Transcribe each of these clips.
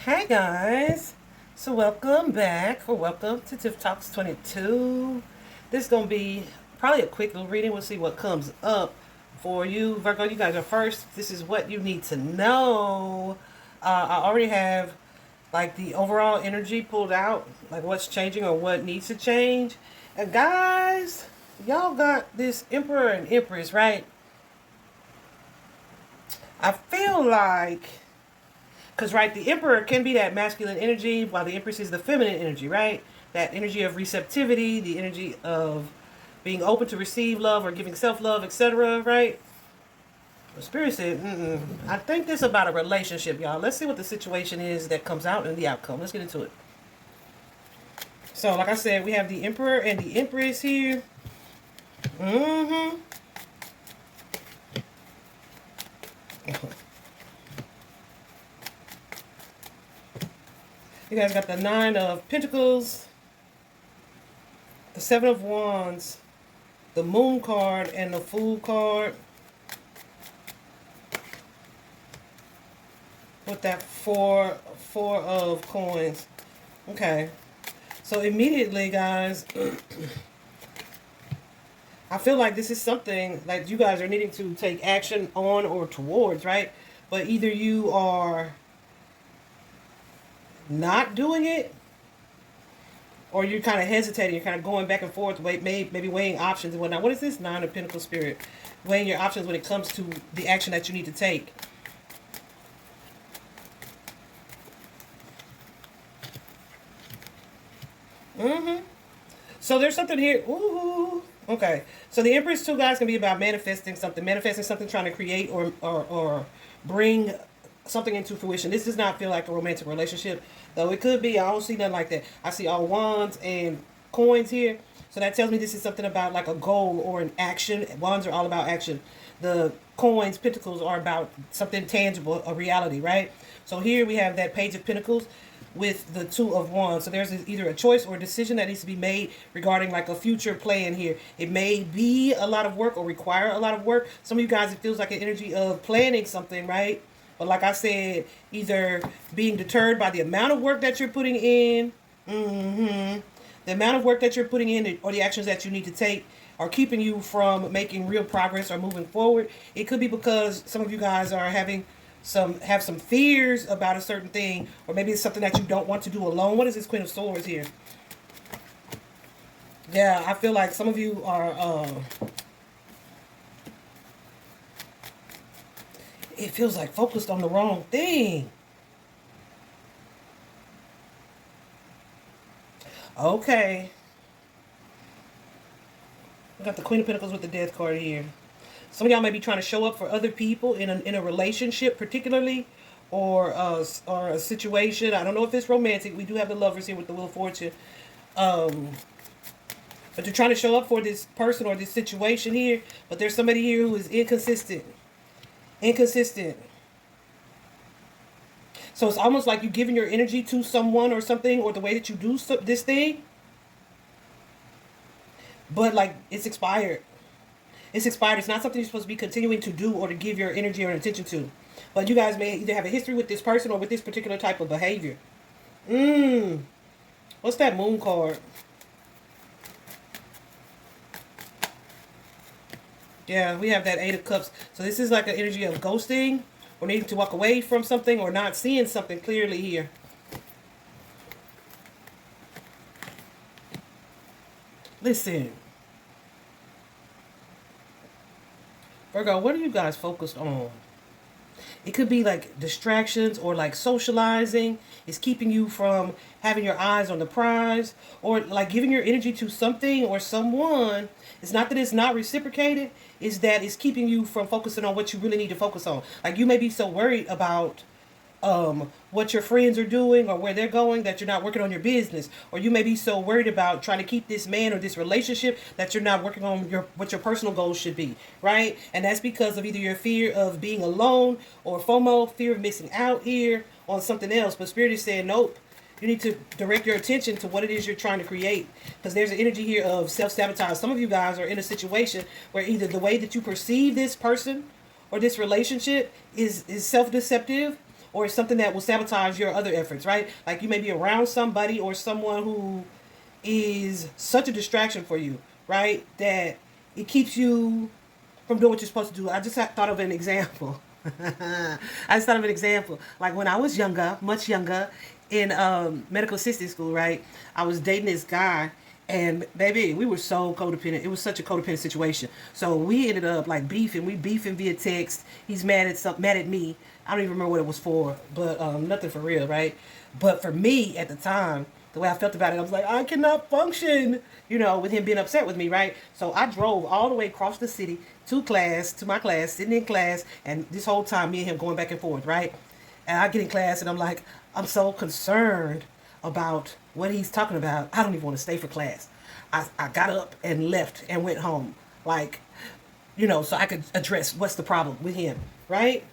Hi guys, so welcome back or welcome to Tiff Talks 22. This is going to be probably a quick little reading. We'll see what comes up for you. Virgo, you guys are first. This is what you need to know. I already have like the overall energy pulled out, like what's changing or what needs to change. And guys, y'all got this Emperor and Empress, right? I feel like because, right, the Emperor can be that masculine energy, while the Empress is the feminine energy, right? That energy of receptivity, the energy of being open to receive love or giving self-love, etc., right? The Spirit said, I think this about a relationship, y'all. Let's see what the situation is that comes out and the outcome. Let's get into it. So, like I said, we have the Emperor and the Empress here. Mm-hmm. You guys got the Nine of Pentacles, the Seven of Wands, the Moon card, and the Fool card. With that four of coins. Okay. So immediately, guys, I feel like this is something like you guys are needing to take action on or towards, right? But either you are not doing it, or you're kind of hesitating, you're kind of going back and forth, maybe weighing options and whatnot. What is this Nine of Pentacles Spirit? Weighing your options when it comes to the action that you need to take. So there's something here. Ooh. Okay. So the Empress too, guys, can be about manifesting something, trying to create or bring something into fruition. This does not feel like a romantic relationship, though it could be. I don't see nothing like that. I see all wands and coins here. So that tells me this is something about like a goal or an action. Wands are all about action. The coins, pentacles are about something tangible, a reality, right? So here we have that Page of Pentacles with the Two of Wands. So there's either a choice or a decision that needs to be made regarding like a future plan here. It may be a lot of work or require a lot of work. Some of you guys, it feels like an energy of planning something, right? But like I said, either being deterred by the amount of work that you're putting in, the amount of work that you're putting in, or the actions that you need to take are keeping you from making real progress or moving forward. It could be because some of you guys are having have some fears about a certain thing, or maybe it's something that you don't want to do alone. What is this Queen of Swords here? Yeah, I feel like some of you are it feels like focused on the wrong thing. Okay. We got the Queen of Pentacles with the Death card here. Some of y'all may be trying to show up for other people in a relationship, particularly, or a situation. I don't know if it's romantic. We do have the Lovers here with the Wheel of Fortune. But you're trying to show up for this person or this situation here. But there's somebody here who is inconsistent. So it's almost like you're giving your energy to someone or something, or the way that you do this thing. But like it's expired. It's expired. It's not something you're supposed to be continuing to do or to give your energy or attention to. But you guys may either have a history with this person or with this particular type of behavior. What's that Moon card? Yeah, we have that Eight of Cups. So this is like an energy of ghosting, or needing to walk away from something, or not seeing something clearly here. Listen. Virgo, what are you guys focused on? It could be like distractions or like socializing. It's keeping you from having your eyes on the prize, or like giving your energy to something or someone. It's not that it's not reciprocated. It's that it's keeping you from focusing on what you really need to focus on. Like you may be so worried about what your friends are doing or where they're going that you're not working on your business, or you may be so worried about trying to keep this man or this relationship that you're not working on what your personal goals should be, right? And that's because of either your fear of being alone or FOMO, fear of missing out here on something else. But Spirit is saying nope. You need to direct your attention to what it is you're trying to create, because there's an energy here of self-sabotage. Some of you guys are in a situation where either the way that you perceive this person or this relationship is self-deceptive, or it's something that will sabotage your other efforts, right? Like you may be around somebody or someone who is such a distraction for you, right? That it keeps you from doing what you're supposed to do. I just thought of an example. I just thought of an example. Like when I was younger, much younger, in medical assisting school, right? I was dating this guy, and baby, we were so codependent. It was such a codependent situation. So we ended up like beefing. We beefing via text. He's mad at me. I don't even remember what it was for, but nothing for real, right? But for me at the time, the way I felt about it, I was like, I cannot function, with him being upset with me, right? So I drove all the way across the city to my class, sitting in class, and this whole time, me and him going back and forth, right? And I get in class, and I'm like, I'm so concerned about what he's talking about. I don't even want to stay for class. I got up and left and went home, like, so I could address what's the problem with him, right?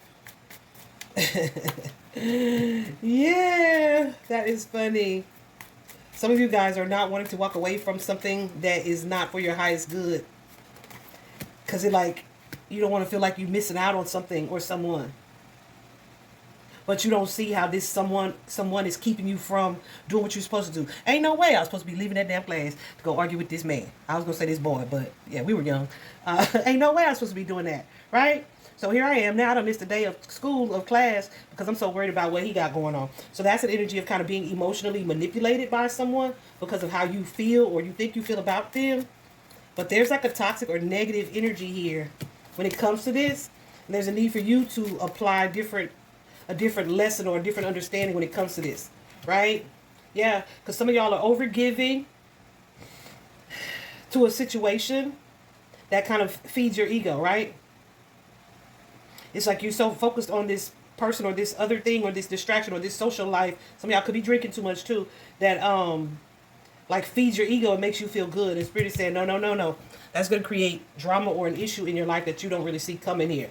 Yeah, that is funny. Some of you guys are not wanting to walk away from something that is not for your highest good. Because you don't want to feel like you're missing out on something or someone. But you don't see how this someone is keeping you from doing what you're supposed to do. Ain't no way I was supposed to be leaving that damn class to go argue with this man. I was going to say this boy, but yeah, we were young. Ain't no way I was supposed to be doing that, right? So here I am now. I missed a day of school, of class, because I'm so worried about what he got going on. So that's an energy of kind of being emotionally manipulated by someone because of how you feel or you think you feel about them. But there's like a toxic or negative energy here when it comes to this. And there's a need for you to apply a different lesson or a different understanding when it comes to this, right? Yeah, because some of y'all are overgiving to a situation that kind of feeds your ego, right? It's like you're so focused on this person or this other thing or this distraction or this social life. Some of y'all could be drinking too much too. That like feeds your ego and makes you feel good. And Spirit is saying, no, no, no, no. That's going to create drama or an issue in your life that you don't really see coming here.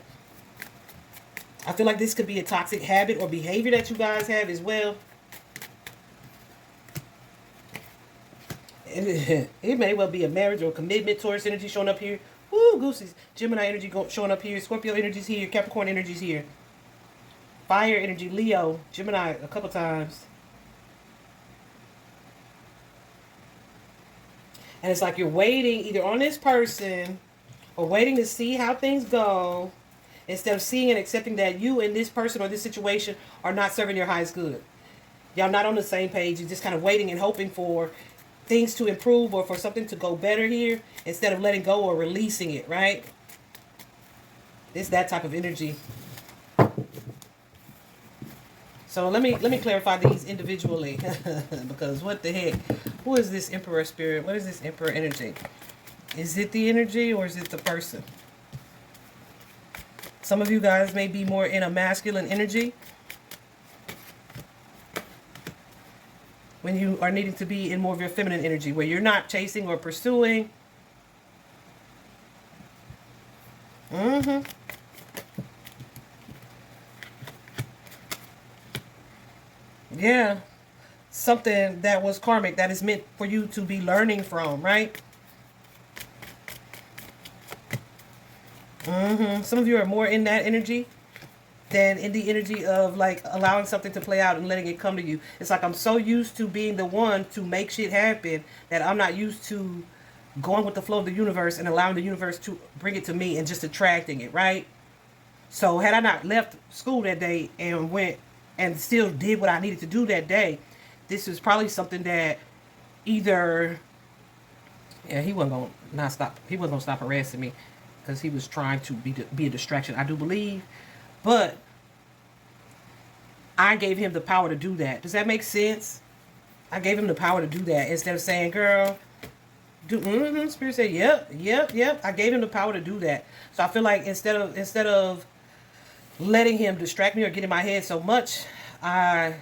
I feel like this could be a toxic habit or behavior that you guys have as well. It may well be a marriage or commitment. Taurus energy showing up here. Woo, goosies. Gemini energy showing up here. Scorpio energy's here. Capricorn energy's here. Fire energy. Leo. Gemini a couple times. And it's like you're waiting either on this person or waiting to see how things go instead of seeing and accepting that you and this person or this situation are not serving your highest good. Y'all not on the same page. You're just kind of waiting and hoping for things to improve or for something to go better here instead of letting go or releasing it, right? It's that type of energy. So let me clarify these individually because what the heck? Who is this Emperor spirit? What is this Emperor energy? Is it the energy or is it the person? Some of you guys may be more in a masculine energy when you are needing to be in more of your feminine energy, where you're not chasing or pursuing. Yeah. Something that was karmic, that is meant for you to be learning from, right? Some of you are more in that energy than in the energy of like allowing something to play out and letting it come to you. It's like I'm so used to being the one to make shit happen that I'm not used to going with the flow of the universe and allowing the universe to bring it to me and just attracting it, right? So had I not left school that day and went and still did what I needed to do that day, this is probably something that either, yeah, he wasn't gonna stop harassing me because he was trying to be a distraction, I do believe. But I gave him the power to do that. Does that make sense? I gave him the power to do that instead of saying, girl, Spirit said, yep. I gave him the power to do that. So I feel like instead of letting him distract me or get in my head so much, I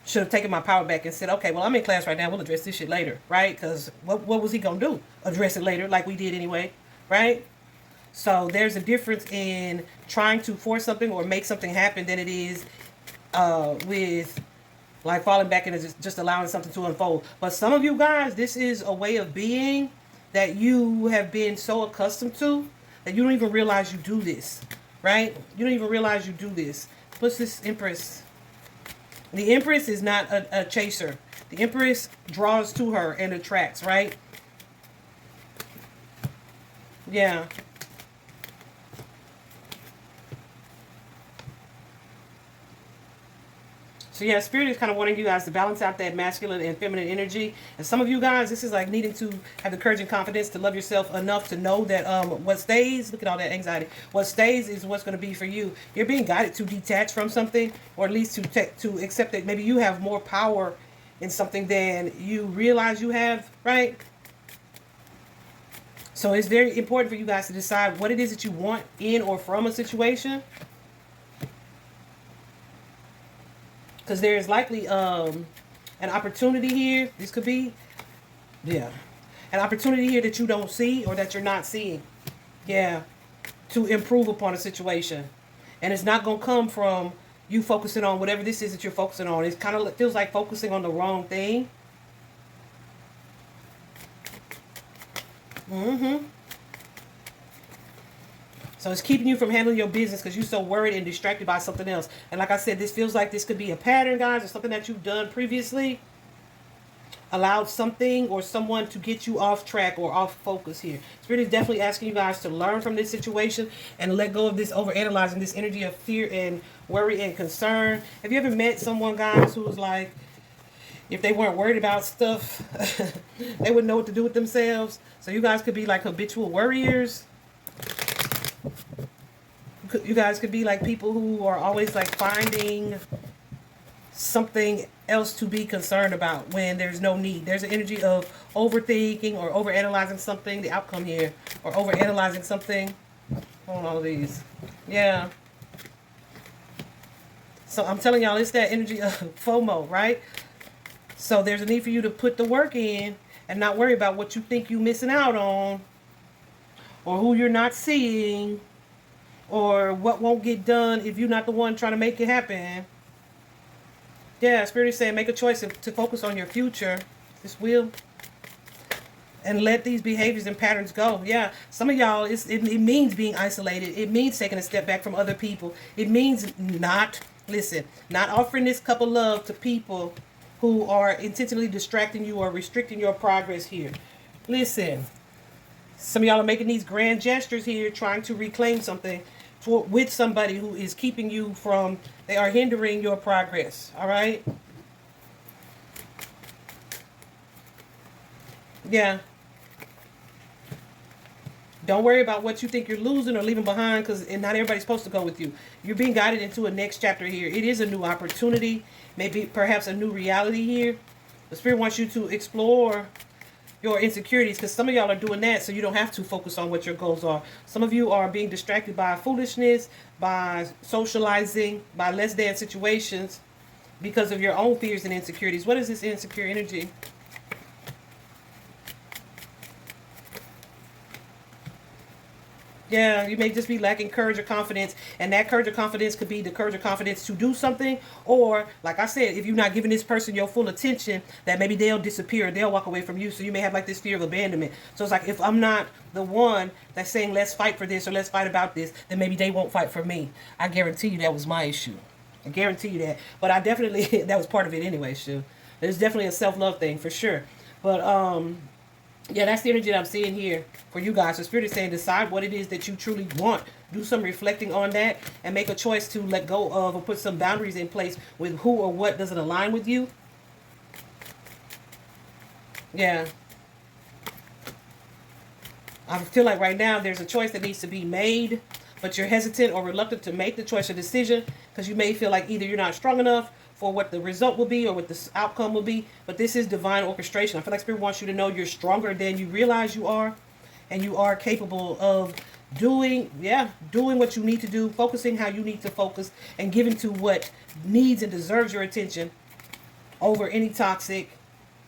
should have taken my power back and said, okay, well, I'm in class right now. We'll address this shit later, right? Because what was he going to do? Address it later like we did anyway, right? So there's a difference in trying to force something or make something happen than it is with like falling back and just allowing something to unfold. But some of you guys, this is a way of being that you have been so accustomed to that you don't even realize you do this, right? You don't even realize you do this. What's this Empress? The Empress is not a chaser. The Empress draws to her and attracts, right? Yeah. So yeah, Spirit is kind of wanting you guys to balance out that masculine and feminine energy. And some of you guys, this is like needing to have the courage and confidence to love yourself enough to know that what stays, look at all that anxiety, what stays is what's going to be for you. You're being guided to detach from something, or at least to accept that maybe you have more power in something than you realize you have, right? So it's very important for you guys to decide what it is that you want in or from a situation. Because there's likely an opportunity here. This could be, yeah, an opportunity here that you don't see or that you're not seeing. Yeah, to improve upon a situation. And it's not going to come from you focusing on whatever this is that you're focusing on. It kind of feels like focusing on the wrong thing. So it's keeping you from handling your business because you're so worried and distracted by something else. And like I said, this feels like this could be a pattern, guys, or something that you've done previously. Allowed something or someone to get you off track or off focus here. Spirit is definitely asking you guys to learn from this situation and let go of this overanalyzing, this energy of fear and worry and concern. Have you ever met someone, guys, who was like, if they weren't worried about stuff, they wouldn't know what to do with themselves? So you guys could be like habitual worriers. You guys could be like people who are always like finding something else to be concerned about when there's no need. There's an energy of overthinking or overanalyzing something, the outcome here, or overanalyzing something. Hold on, all of these. Yeah. So I'm telling y'all, it's that energy of FOMO, right? So there's a need for you to put the work in and not worry about what you think you're missing out on, or who you're not seeing, or what won't get done if you're not the one trying to make it happen. Yeah, Spirit is saying make a choice to focus on your future. This will. And let these behaviors and patterns go. Yeah, some of y'all, it means being isolated. It means taking a step back from other people. It means not offering this cup of love to people who are intentionally distracting you or restricting your progress here. Listen, some of y'all are making these grand gestures here, trying to reclaim something with somebody who is keeping you from, they are hindering your progress, all right? Yeah. Don't worry about what you think you're losing or leaving behind, because not everybody's supposed to go with you. You're being guided into a next chapter here. It is a new opportunity, maybe perhaps a new reality here. The Spirit wants you to explore your insecurities, because some of y'all are doing that so you don't have to focus on what your goals are. Some of you are being distracted by foolishness, by socializing, by less than situations because of your own fears and insecurities. What is this insecure energy? Yeah, you may just be lacking courage or confidence, and that courage or confidence could be the courage or confidence to do something, or, like I said, if you're not giving this person your full attention, that maybe they'll disappear, they'll walk away from you, so you may have like this fear of abandonment. So it's like, if I'm not the one that's saying let's fight for this or let's fight about this, then maybe they won't fight for me. I guarantee you that was my issue. I guarantee you that. But I definitely, that was part of it anyway, Shu. There's definitely a self-love thing, for sure. But, yeah, that's the energy that I'm seeing here for you guys. The Spirit is saying decide what it is that you truly want. Do some reflecting on that and make a choice to let go of or put some boundaries in place with who or what doesn't align with you. Yeah. I feel like right now there's a choice that needs to be made, but you're hesitant or reluctant to make the choice or decision because you may feel like either you're not strong enough for what the result will be or what the outcome will be. But this is divine orchestration. I feel like Spirit wants you to know you're stronger than you realize you are, and you are capable of doing what you need to do, focusing how you need to focus, and giving to what needs and deserves your attention over any toxic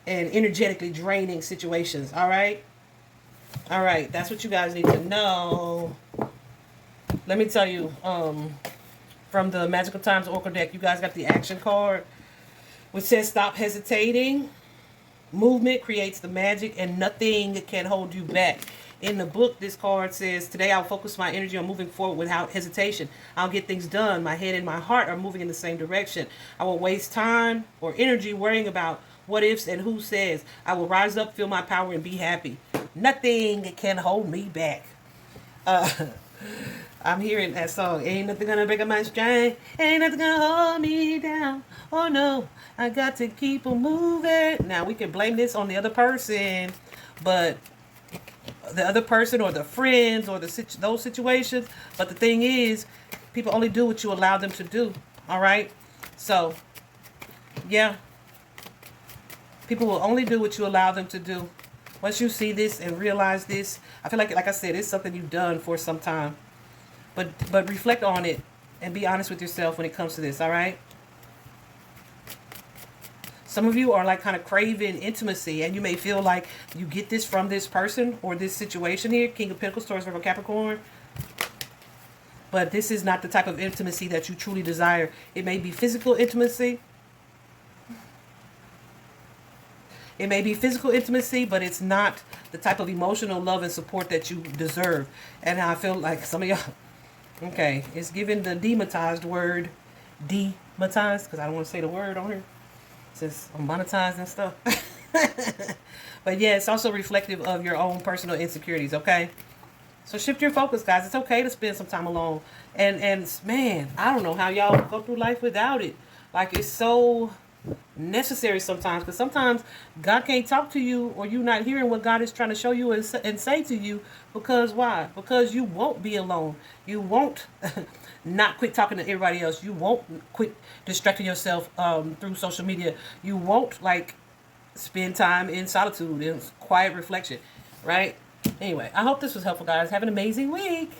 and energetically draining situations. All right? All right, that's what you guys need to know. Let me tell you, from the Magical Times Oracle deck, you guys got the action card, which says stop hesitating. Movement creates the magic and nothing can hold you back. In the book, this card says, today I'll focus my energy on moving forward without hesitation. I'll get things done. My head and my heart are moving in the same direction. I will waste time or energy worrying about what ifs and who says. I will rise up, feel my power, and be happy. Nothing can hold me back. I'm hearing that song. Ain't nothing gonna break up my strength. Ain't nothing gonna hold me down. Oh no, I got to keep on moving. Now we can blame this on the other person, but the other person or the friends or those situations. But the thing is, people only do what you allow them to do. All right. So, yeah, people will only do what you allow them to do. Once you see this and realize this, I feel like I said, it's something you've done for some time. But reflect on it and be honest with yourself when it comes to this, all right? Some of you are like kind of craving intimacy, and you may feel like you get this from this person or this situation here, King of Pentacles, Taurus, Virgo, Capricorn. But this is not the type of intimacy that you truly desire. It may be physical intimacy. It may be physical intimacy, but it's not the type of emotional love and support that you deserve. And I feel like some of y'all, okay, it's given the demonetized word, demonetized, because I don't want to say the word on here, since I'm monetized and stuff. But yeah, it's also reflective of your own personal insecurities, okay? So shift your focus, guys. It's okay to spend some time alone. And man, I don't know how y'all go through life without it. Like, it's so necessary sometimes, because sometimes God can't talk to you, or you not hearing what God is trying to show you and say to you, because why? Because you won't be alone. You won't not quit talking to everybody else. You won't quit distracting yourself through social media. You won't like spend time in solitude and quiet reflection, right? Anyway, I hope this was helpful, guys. Have an amazing week.